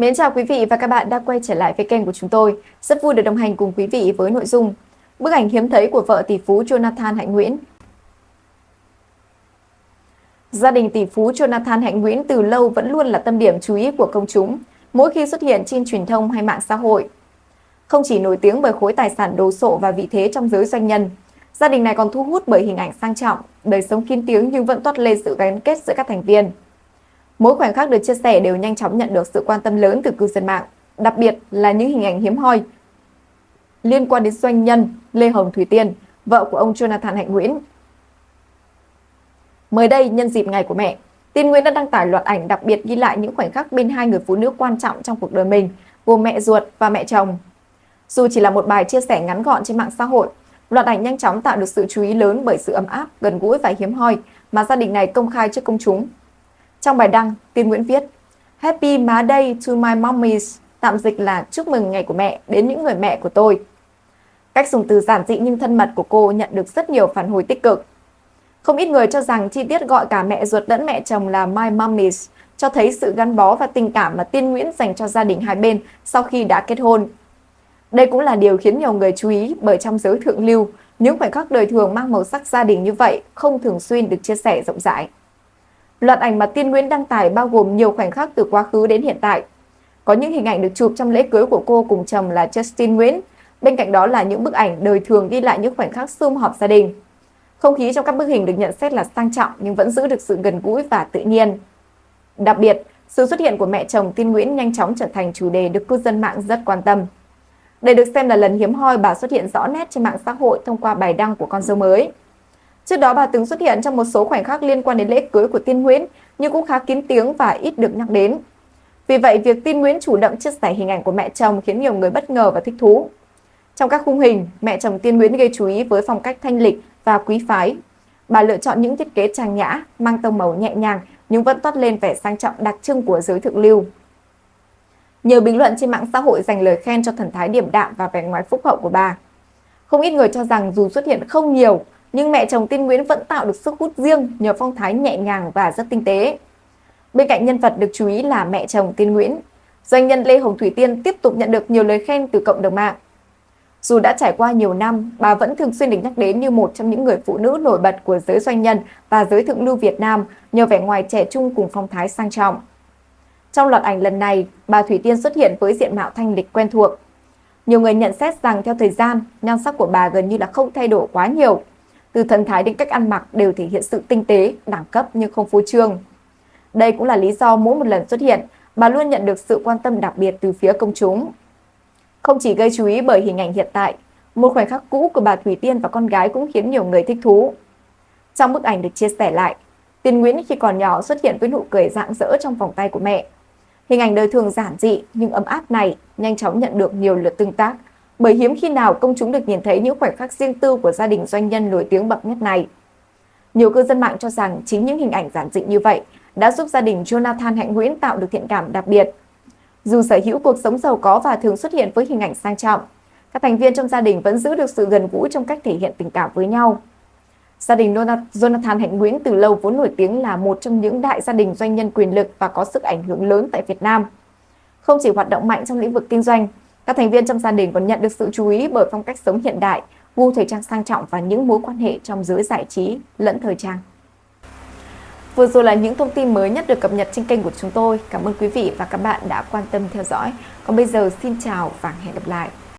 Mến chào quý vị và các bạn đã quay trở lại với kênh của chúng tôi. Rất vui được đồng hành cùng quý vị với nội dung bức ảnh hiếm thấy của vợ tỷ phú Jonathan Hạnh Nguyễn. Gia đình tỷ phú Jonathan Hạnh Nguyễn từ lâu vẫn luôn là tâm điểm chú ý của công chúng mỗi khi xuất hiện trên truyền thông hay mạng xã hội. Không chỉ nổi tiếng bởi khối tài sản đồ sộ và vị thế trong giới doanh nhân, gia đình này còn thu hút bởi hình ảnh sang trọng, đời sống kín tiếng nhưng vẫn toát lên sự gắn kết giữa các thành viên. Mỗi khoảnh khắc được chia sẻ đều nhanh chóng nhận được sự quan tâm lớn từ cư dân mạng, đặc biệt là những hình ảnh hiếm hoi liên quan đến doanh nhân Lê Hồng Thủy Tiên, vợ của ông Jonathan Hạnh Nguyễn. Mới đây, nhân dịp ngày của mẹ, Tiên Nguyễn đã đăng tải loạt ảnh đặc biệt ghi lại những khoảnh khắc bên hai người phụ nữ quan trọng trong cuộc đời mình, gồm mẹ ruột và mẹ chồng. Dù chỉ là một bài chia sẻ ngắn gọn trên mạng xã hội, loạt ảnh nhanh chóng tạo được sự chú ý lớn bởi sự ấm áp, gần gũi và hiếm hoi mà gia đình này công khai trước công chúng. Trong bài đăng, Tiên Nguyễn viết Happy Ma Day to my mommies, tạm dịch là chúc mừng ngày của mẹ đến những người mẹ của tôi. Cách dùng từ giản dị nhưng thân mật của cô nhận được rất nhiều phản hồi tích cực. Không ít người cho rằng chi tiết gọi cả mẹ ruột lẫn mẹ chồng là my mommies cho thấy sự gắn bó và tình cảm mà Tiên Nguyễn dành cho gia đình hai bên sau khi đã kết hôn. Đây cũng là điều khiến nhiều người chú ý bởi trong giới thượng lưu, những khoảnh khắc đời thường mang màu sắc gia đình như vậy không thường xuyên được chia sẻ rộng rãi. Loạt ảnh mà Tiên Nguyễn đăng tải bao gồm nhiều khoảnh khắc từ quá khứ đến hiện tại. Có những hình ảnh được chụp trong lễ cưới của cô cùng chồng là Justin Nguyễn. Bên cạnh đó là những bức ảnh đời thường ghi lại những khoảnh khắc sum họp gia đình. Không khí trong các bức hình được nhận xét là sang trọng nhưng vẫn giữ được sự gần gũi và tự nhiên. Đặc biệt, sự xuất hiện của mẹ chồng Tiên Nguyễn nhanh chóng trở thành chủ đề được cư dân mạng rất quan tâm. Đây được xem là lần hiếm hoi bà xuất hiện rõ nét trên mạng xã hội thông qua bài đăng của con dâu mới. Trước đó bà từng xuất hiện trong một số khoảnh khắc liên quan đến lễ cưới của Tiên Nguyễn nhưng cũng khá kín tiếng và ít được nhắc đến. Vì vậy, việc Tiên Nguyễn chủ động chia sẻ hình ảnh của mẹ chồng khiến nhiều người bất ngờ và thích thú. Trong các khung hình, mẹ chồng Tiên Nguyễn gây chú ý với phong cách thanh lịch và quý phái. Bà lựa chọn những thiết kế trang nhã, mang tông màu nhẹ nhàng nhưng vẫn toát lên vẻ sang trọng đặc trưng của giới thượng lưu. Nhiều bình luận trên mạng xã hội dành lời khen cho thần thái điềm đạm và vẻ ngoài phúc hậu của bà. Không ít người cho rằng dù xuất hiện không nhiều, nhưng mẹ chồng Tiên Nguyễn vẫn tạo được sức hút riêng nhờ phong thái nhẹ nhàng và rất tinh tế. Bên cạnh nhân vật được chú ý là mẹ chồng Tiên Nguyễn, doanh nhân Lê Hồng Thủy Tiên tiếp tục nhận được nhiều lời khen từ cộng đồng mạng. Dù đã trải qua nhiều năm, bà vẫn thường xuyên được nhắc đến như một trong những người phụ nữ nổi bật của giới doanh nhân và giới thượng lưu Việt Nam nhờ vẻ ngoài trẻ trung cùng phong thái sang trọng. Trong loạt ảnh lần này, bà Thủy Tiên xuất hiện với diện mạo thanh lịch quen thuộc. Nhiều người nhận xét rằng theo thời gian, nhan sắc của bà gần như là không thay đổi quá nhiều. Từ thần thái đến cách ăn mặc đều thể hiện sự tinh tế, đẳng cấp nhưng không phô trương. Đây cũng là lý do mỗi một lần xuất hiện, bà luôn nhận được sự quan tâm đặc biệt từ phía công chúng. Không chỉ gây chú ý bởi hình ảnh hiện tại, một khoảnh khắc cũ của bà Thủy Tiên và con gái cũng khiến nhiều người thích thú. Trong bức ảnh được chia sẻ lại, Tiên Nguyễn khi còn nhỏ xuất hiện với nụ cười rạng rỡ trong vòng tay của mẹ. Hình ảnh đời thường giản dị nhưng ấm áp này nhanh chóng nhận được nhiều lượt tương tác, bởi hiếm khi nào công chúng được nhìn thấy những khoảnh khắc riêng tư của gia đình doanh nhân nổi tiếng bậc nhất này. Nhiều cư dân mạng cho rằng chính những hình ảnh giản dị như vậy đã giúp gia đình Jonathan Hạnh Nguyễn tạo được thiện cảm đặc biệt. Dù sở hữu cuộc sống giàu có và thường xuất hiện với hình ảnh sang trọng, các thành viên trong gia đình vẫn giữ được sự gần gũi trong cách thể hiện tình cảm với nhau. Gia đình Jonathan Hạnh Nguyễn từ lâu vốn nổi tiếng là một trong những đại gia đình doanh nhân quyền lực và có sức ảnh hưởng lớn tại Việt Nam. Không chỉ hoạt động mạnh trong lĩnh vực kinh doanh, các thành viên trong gia đình còn nhận được sự chú ý bởi phong cách sống hiện đại, gu thời trang sang trọng và những mối quan hệ trong giới giải trí lẫn thời trang. Vừa rồi là những thông tin mới nhất được cập nhật trên kênh của chúng tôi. Cảm ơn quý vị và các bạn đã quan tâm theo dõi. Còn bây giờ xin chào và hẹn gặp lại.